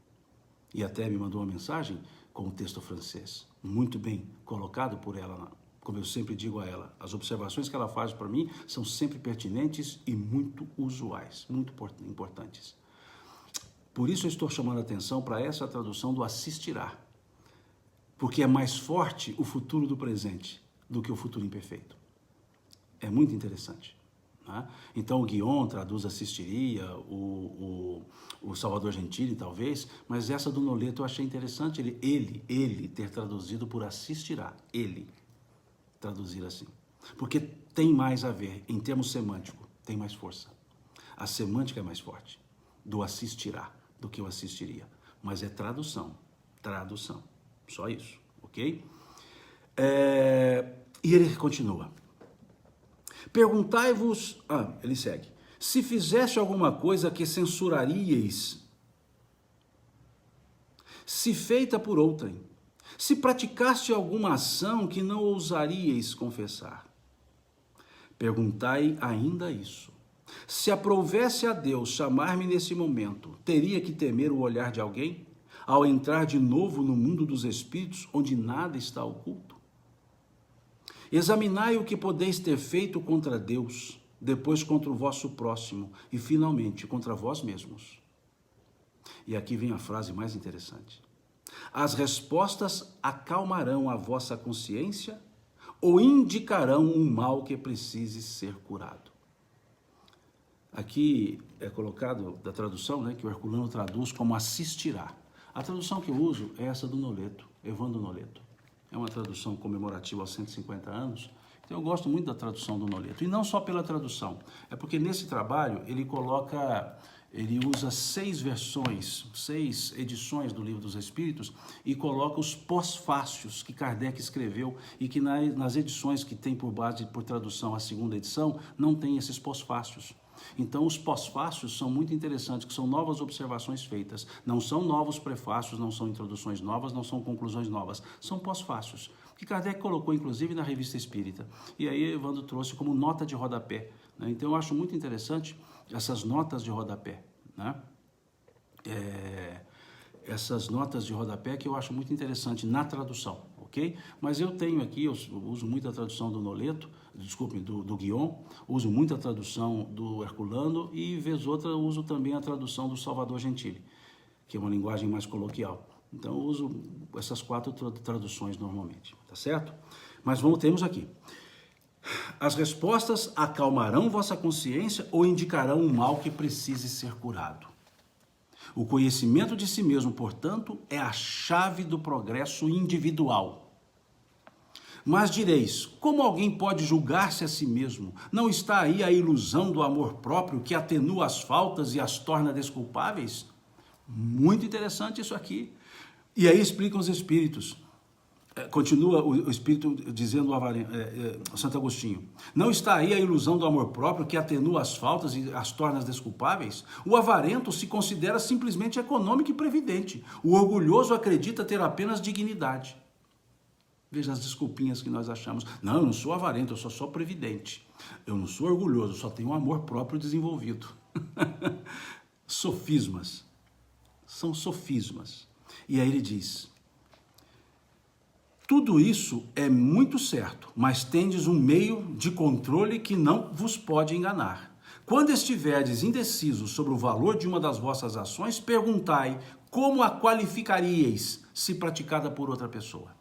E até me mandou uma mensagem com o texto francês. Muito bem colocado por ela, como eu sempre digo a ela. As observações que ela faz para mim são sempre pertinentes e muito usuais, muito importantes. Por isso eu estou chamando a atenção para essa tradução do assistirá. Porque é mais forte o futuro do presente do que o futuro imperfeito. É muito interessante. né? Então o Guion traduz assistiria, o Salvador Gentili talvez, mas essa do Noleto eu achei interessante ele ter traduzido por assistirá, ele traduzir assim. Porque tem mais a ver, em termos semânticos, tem mais força. A semântica é mais forte do assistirá do que o assistiria. Mas é tradução, só isso, ok? E ele continua. Perguntai-vos, ele segue, se fizeste alguma coisa que censuraríeis, se feita por outrem, se praticaste alguma ação que não ousaríeis confessar. Perguntai ainda isso. Se aprovesse a Deus chamar-me nesse momento, teria que temer o olhar de alguém, ao entrar de novo no mundo dos espíritos, onde nada está oculto? Examinai o que podeis ter feito contra Deus, depois contra o vosso próximo e, finalmente, contra vós mesmos. E aqui vem a frase mais interessante. As respostas acalmarão a vossa consciência ou indicarão um mal que precise ser curado. Aqui é colocado da tradução, né, que o Herculano traduz como assistirá. A tradução que eu uso é essa do Noleto, Evandro Noleto. É uma tradução comemorativa aos 150 anos. Então eu gosto muito da tradução do Noleto. E não só pela tradução, é porque nesse trabalho ele usa 6 versões, 6 edições do Livro dos Espíritos e coloca os pós-fácios que Kardec escreveu e que nas edições que tem por base, por tradução, a segunda edição, não tem esses pós-fácios. Então, os pós-fácios são muito interessantes, que são novas observações feitas. Não são novos prefácios, não são introduções novas, não são conclusões novas. São pós-fácios, que Kardec colocou, inclusive, na Revista Espírita. E aí, Evandro trouxe como nota de rodapé, né? Então, eu acho muito interessante essas notas de rodapé, né? Essas notas de rodapé que eu acho muito interessante na tradução, ok? Mas eu tenho aqui, eu uso muito a tradução do Noleto, do Guion, uso muito a tradução do Herculano e, vez outra, uso também a tradução do Salvador Gentili, que é uma linguagem mais coloquial. Então, eu uso essas 4 traduções normalmente, tá certo? Mas temos aqui. As respostas acalmarão vossa consciência ou indicarão um mal que precise ser curado. O conhecimento de si mesmo, portanto, é a chave do progresso individual. Mas direis, como alguém pode julgar-se a si mesmo? Não está aí a ilusão do amor próprio que atenua as faltas e as torna desculpáveis? Muito interessante isso aqui. E aí explicam os espíritos. Continua o espírito dizendo Santo Agostinho. Não está aí a ilusão do amor próprio que atenua as faltas e as torna desculpáveis? O avarento se considera simplesmente econômico e previdente. O orgulhoso acredita ter apenas dignidade. Veja as desculpinhas que nós achamos. Não, eu não sou avarento, eu só sou previdente. Eu não sou orgulhoso, eu só tenho um amor próprio desenvolvido. Sofismas. São sofismas. E aí ele diz... Tudo isso é muito certo, mas tendes um meio de controle que não vos pode enganar. Quando estiverdes indecisos sobre o valor de uma das vossas ações, perguntai como a qualificaríeis se praticada por outra pessoa.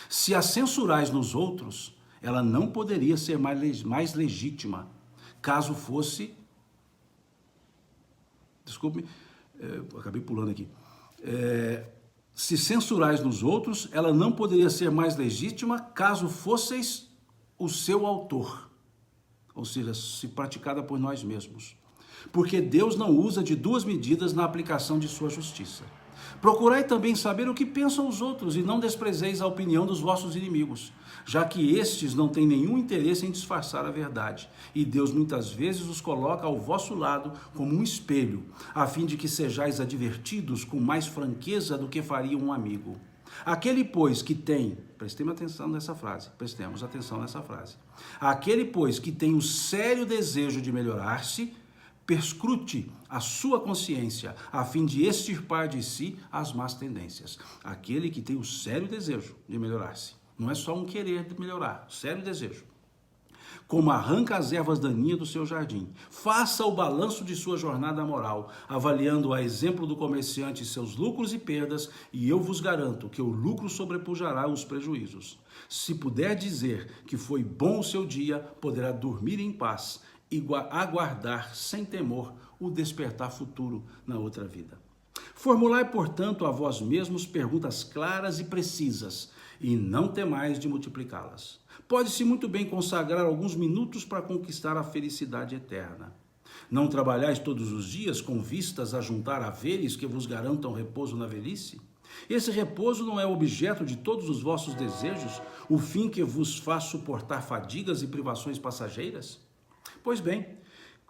Se a censurais nos outros, ela não poderia ser mais legítima, caso fosse... Desculpe, acabei pulando aqui. Se censurais nos outros, ela não poderia ser mais legítima caso fosseis o seu autor, ou seja, se praticada por nós mesmos. Porque Deus não usa de 2 medidas na aplicação de sua justiça. Procurai também saber o que pensam os outros e não desprezeis a opinião dos vossos inimigos, já que estes não têm nenhum interesse em disfarçar a verdade, e Deus muitas vezes os coloca ao vosso lado como um espelho, a fim de que sejais advertidos com mais franqueza do que faria um amigo. Aquele, pois, que tem... Prestemos atenção nessa frase. Aquele, pois, que tem o sério desejo de melhorar-se, perscrute a sua consciência, a fim de extirpar de si as más tendências. Aquele que tem o sério desejo de melhorar-se. Não é só um querer de melhorar, sério desejo. Como arranca as ervas daninhas do seu jardim. Faça o balanço de sua jornada moral, avaliando a exemplo do comerciante seus lucros e perdas, e eu vos garanto que o lucro sobrepujará os prejuízos. Se puder dizer que foi bom o seu dia, poderá dormir em paz, e aguardar sem temor o despertar futuro na outra vida. Formulai, portanto, a vós mesmos perguntas claras e precisas, e não temais de multiplicá-las. Pode-se muito bem consagrar alguns minutos para conquistar a felicidade eterna. Não trabalhais todos os dias com vistas a juntar haveres que vos garantam repouso na velhice? Esse repouso não é objeto de todos os vossos desejos, o fim que vos faz suportar fadigas e privações passageiras? Pois bem,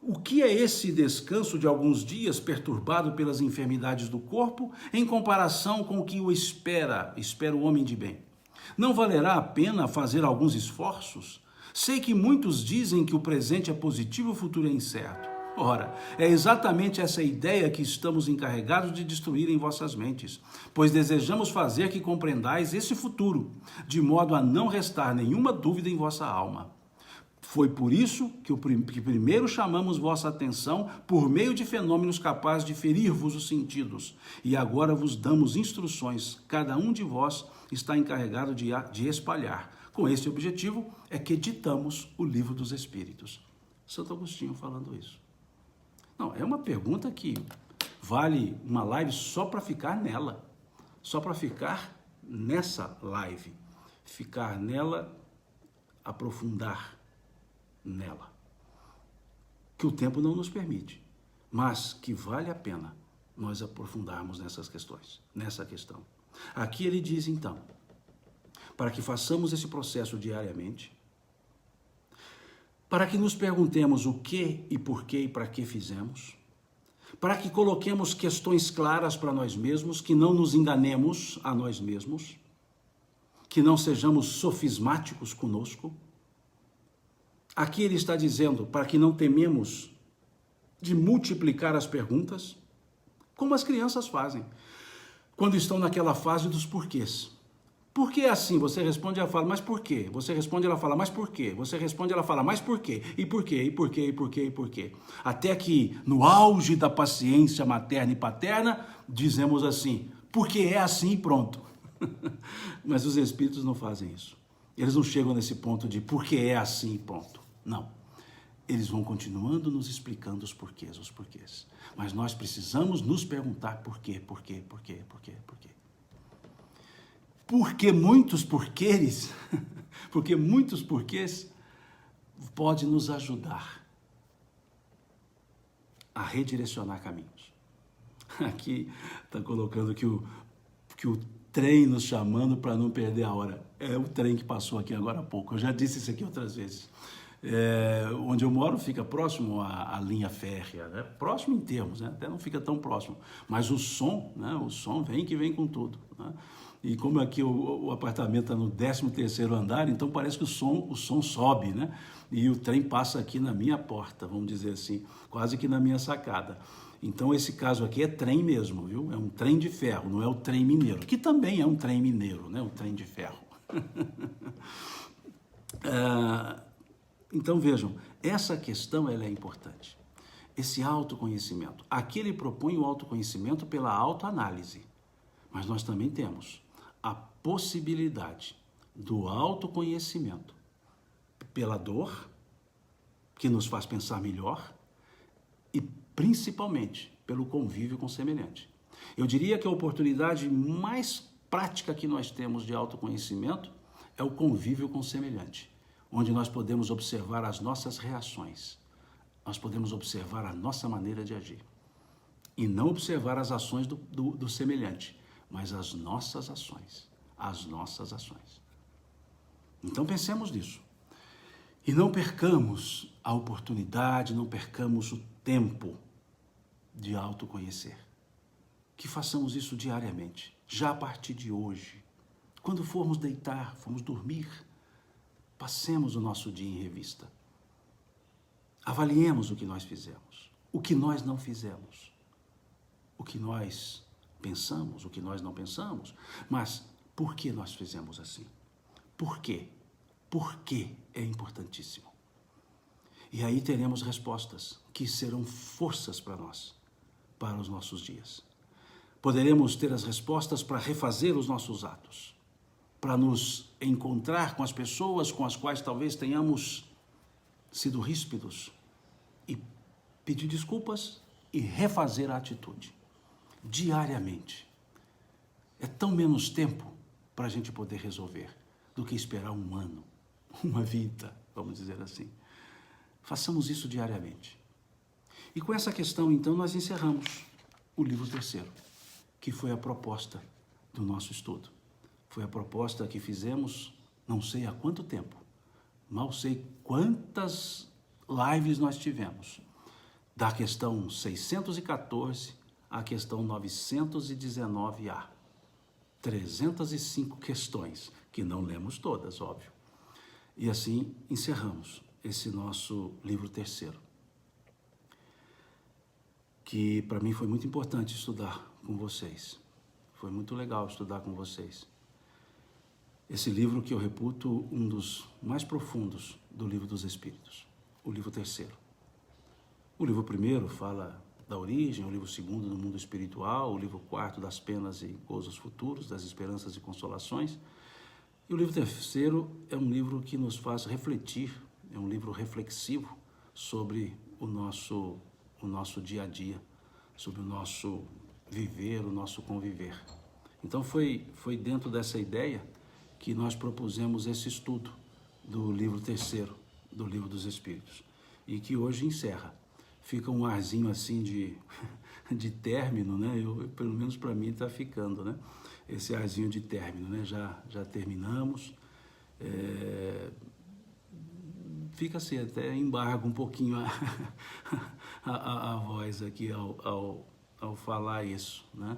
o que é esse descanso de alguns dias perturbado pelas enfermidades do corpo em comparação com o que o espera o homem de bem? Não valerá a pena fazer alguns esforços? Sei que muitos dizem que o presente é positivo e o futuro é incerto. Ora, é exatamente essa ideia que estamos encarregados de destruir em vossas mentes, pois desejamos fazer que compreendais esse futuro, de modo a não restar nenhuma dúvida em vossa alma. Foi por isso que primeiro chamamos vossa atenção por meio de fenômenos capazes de ferir-vos os sentidos, e agora vos damos instruções, cada um de vós está encarregado de espalhar. Com esse objetivo é que editamos o Livro dos Espíritos. Santo Agostinho falando isso. Não, é uma pergunta que vale uma live só para ficar nela, só para ficar nessa live, ficar nela, aprofundar nela, que o tempo não nos permite, mas que vale a pena nós aprofundarmos nessa questão. Aqui ele diz então, para que façamos esse processo diariamente, para que nos perguntemos o que e por que e para que fizemos, para que coloquemos questões claras para nós mesmos, que não nos enganemos a nós mesmos, que não sejamos sofismáticos conosco. Aqui ele está dizendo para que não tememos de multiplicar as perguntas, como as crianças fazem, quando estão naquela fase dos porquês. Por que é assim? Você responde, ela fala, mas por quê? Você responde, ela fala, mas por quê? Você responde, ela fala, mas por quê? E por quê? E por quê? E por quê? E por quê? Até que, no auge da paciência materna e paterna, dizemos assim, porque é assim e pronto. Mas os espíritos não fazem isso. Eles não chegam nesse ponto de porque é assim e pronto. Não. Eles vão continuando nos explicando os porquês. Mas nós precisamos nos perguntar por quê. Porque muitos porquês pode nos ajudar a redirecionar caminhos. Aqui está colocando que o trem nos chamando para não perder a hora. É o trem que passou aqui agora há pouco. Eu já disse isso aqui outras vezes. Onde eu moro fica próximo à linha férrea, né? Próximo em termos, né? Até não fica tão próximo. Mas o som, né? O som vem com tudo, né? E como aqui o apartamento está no 13º andar, então parece que o som sobe, né? E o trem passa aqui na minha porta, vamos dizer assim, quase que na minha sacada. Então esse caso aqui é trem mesmo, viu? É um trem de ferro, não é o trem mineiro, que também é um trem mineiro, né? Um trem de ferro. Então vejam, essa questão ela é importante. Esse autoconhecimento. Aqui ele propõe o autoconhecimento pela autoanálise, mas nós também temos a possibilidade do autoconhecimento pela dor, que nos faz pensar melhor, e principalmente pelo convívio com o semelhante. Eu diria que a oportunidade mais prática que nós temos de autoconhecimento é o convívio com o semelhante, onde nós podemos observar as nossas reações, nós podemos observar a nossa maneira de agir, e não observar as ações do semelhante, mas as nossas ações. Então pensemos nisso. E não percamos a oportunidade, não percamos o tempo de autoconhecer. Que façamos isso diariamente, já a partir de hoje. Quando formos deitar, formos dormir, passemos o nosso dia em revista. Avaliemos o que nós fizemos, o que nós não fizemos, o que nós pensamos, o que nós não pensamos, mas por que nós fizemos assim? Por quê? Por que é importantíssimo? E aí teremos respostas que serão forças para nós, para os nossos dias. Poderemos ter as respostas para refazer os nossos atos, para nos encontrar com as pessoas com as quais talvez tenhamos sido ríspidos, pedir desculpas e refazer a atitude, diariamente. É tão menos tempo para a gente poder resolver do que esperar um ano, uma vida, vamos dizer assim. Façamos isso diariamente. E com essa questão, então, nós encerramos o livro terceiro, que foi a proposta do nosso estudo. Foi a proposta que fizemos, não sei há quanto tempo, mal sei quantas lives nós tivemos, da questão 614 à questão 919A. 305 questões, que não lemos todas, óbvio. E assim encerramos esse nosso livro terceiro, que para mim foi muito importante estudar com vocês. Foi muito legal estudar com vocês. Esse livro que eu reputo um dos mais profundos do Livro dos Espíritos, o livro terceiro. O livro primeiro fala da origem, o livro segundo do mundo espiritual, o livro quarto das penas e gozos futuros, das esperanças e consolações. E o livro terceiro é um livro que nos faz refletir, é um livro reflexivo sobre o nosso dia a dia, sobre o nosso viver, o nosso conviver. Então foi dentro dessa ideia que nós propusemos esse estudo do livro terceiro, do Livro dos Espíritos, e que hoje encerra. Fica um arzinho assim de término, né? Pelo menos para mim está ficando, né? Esse arzinho de término, né? Já terminamos. Fica assim, até embarga um pouquinho a voz aqui ao falar isso, né?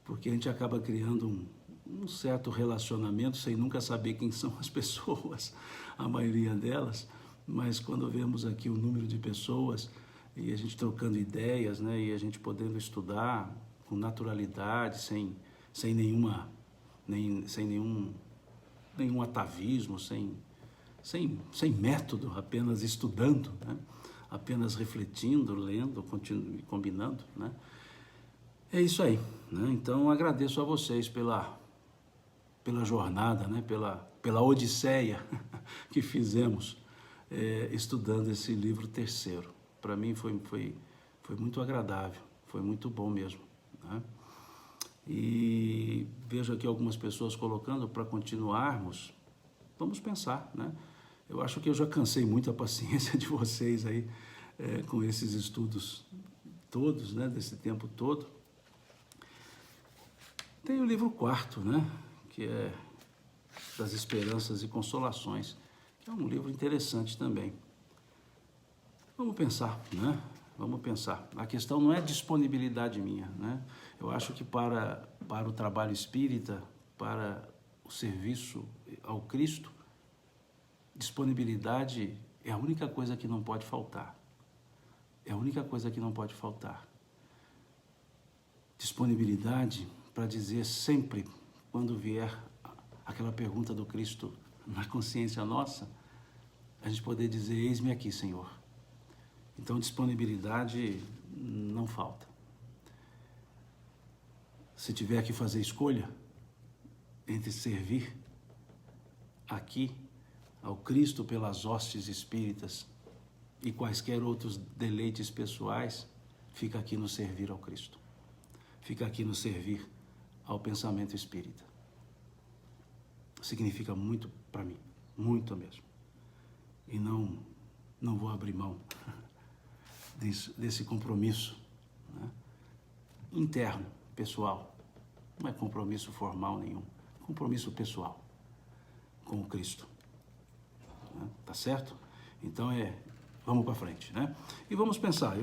Porque a gente acaba criando um certo relacionamento sem nunca saber quem são as pessoas, a maioria delas, mas quando vemos aqui o número de pessoas e a gente trocando ideias, né, e a gente podendo estudar com naturalidade, sem nenhum atavismo, sem método, apenas estudando, né, apenas refletindo, lendo, combinando, né. É isso aí, né? Então agradeço a vocês pela jornada, né? pela odisseia que fizemos estudando esse livro terceiro. Para mim foi muito agradável, foi muito bom mesmo, né? E vejo aqui algumas pessoas colocando para continuarmos, vamos pensar, né? Eu acho que eu já cansei muito a paciência de vocês aí com esses estudos todos, né? Desse tempo todo. Tem o livro quarto, né? Que é das Esperanças e Consolações, que é um livro interessante também. Vamos pensar, né? Vamos pensar. A questão não é disponibilidade minha, né? Eu acho que para o trabalho espírita, para o serviço ao Cristo, disponibilidade é a única coisa que não pode faltar. É a única coisa que não pode faltar. Disponibilidade para dizer sempre, quando vier aquela pergunta do Cristo na consciência nossa, a gente poder dizer, eis-me aqui, Senhor. Então, disponibilidade não falta. Se tiver que fazer escolha entre servir aqui ao Cristo pelas hostes espíritas e quaisquer outros deleites pessoais, fica aqui no servir ao Cristo. Fica aqui no servir ao pensamento espírita. Significa muito para mim, muito mesmo. E não vou abrir mão desse compromisso, né? Interno, pessoal. Não é compromisso formal nenhum, compromisso pessoal com o Cristo. Né? Tá certo? Então vamos para frente, né? E vamos pensar,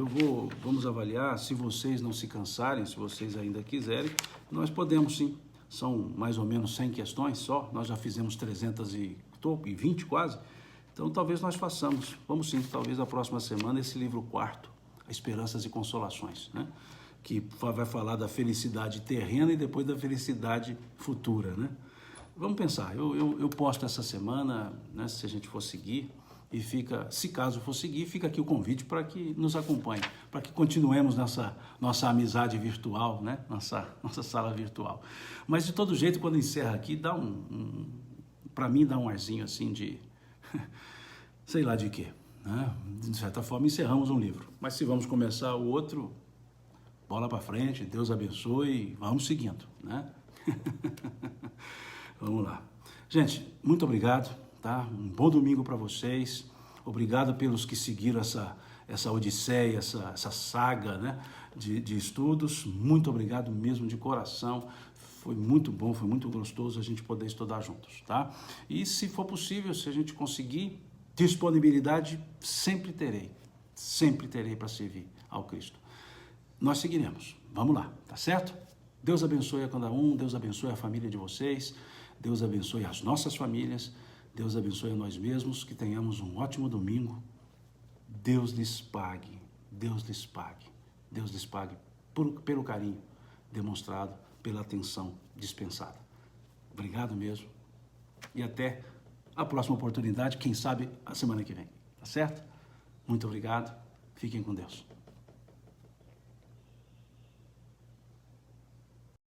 vamos avaliar, se vocês não se cansarem, se vocês ainda quiserem, nós podemos sim, são mais ou menos 100 questões só, nós já fizemos 320 quase, então talvez nós façamos, vamos sim, talvez a próxima semana, esse livro quarto, Esperanças e Consolações, né? Que vai falar da felicidade terrena e depois da felicidade futura, né? Vamos pensar, eu posto essa semana, né, se a gente for seguir, e se caso for seguir, fica aqui o convite para que nos acompanhe, para que continuemos nossa amizade virtual, né? Nossa sala virtual. Mas de todo jeito, quando encerra aqui, para mim dá um arzinho assim de, sei lá de quê, né? De certa forma, encerramos um livro. Mas se vamos começar o outro, bola para frente, Deus abençoe, vamos seguindo, né? Vamos lá. Gente, muito obrigado, tá? Um bom domingo para vocês. Obrigado pelos que seguiram essa odisseia, essa saga, né, de estudos. Muito obrigado mesmo de coração. Foi muito bom, foi muito gostoso a gente poder estudar juntos, tá? E se for possível, se a gente conseguir, disponibilidade sempre terei para servir ao Cristo. Nós seguiremos, vamos lá, tá certo? Deus abençoe a cada um, Deus abençoe a família de vocês, Deus abençoe as nossas famílias, Deus abençoe a nós mesmos, que tenhamos um ótimo domingo. Deus lhes pague, Deus lhes pague, Deus lhes pague pelo carinho demonstrado, pela atenção dispensada. Obrigado mesmo e até a próxima oportunidade, quem sabe a semana que vem, tá certo? Muito obrigado, fiquem com Deus.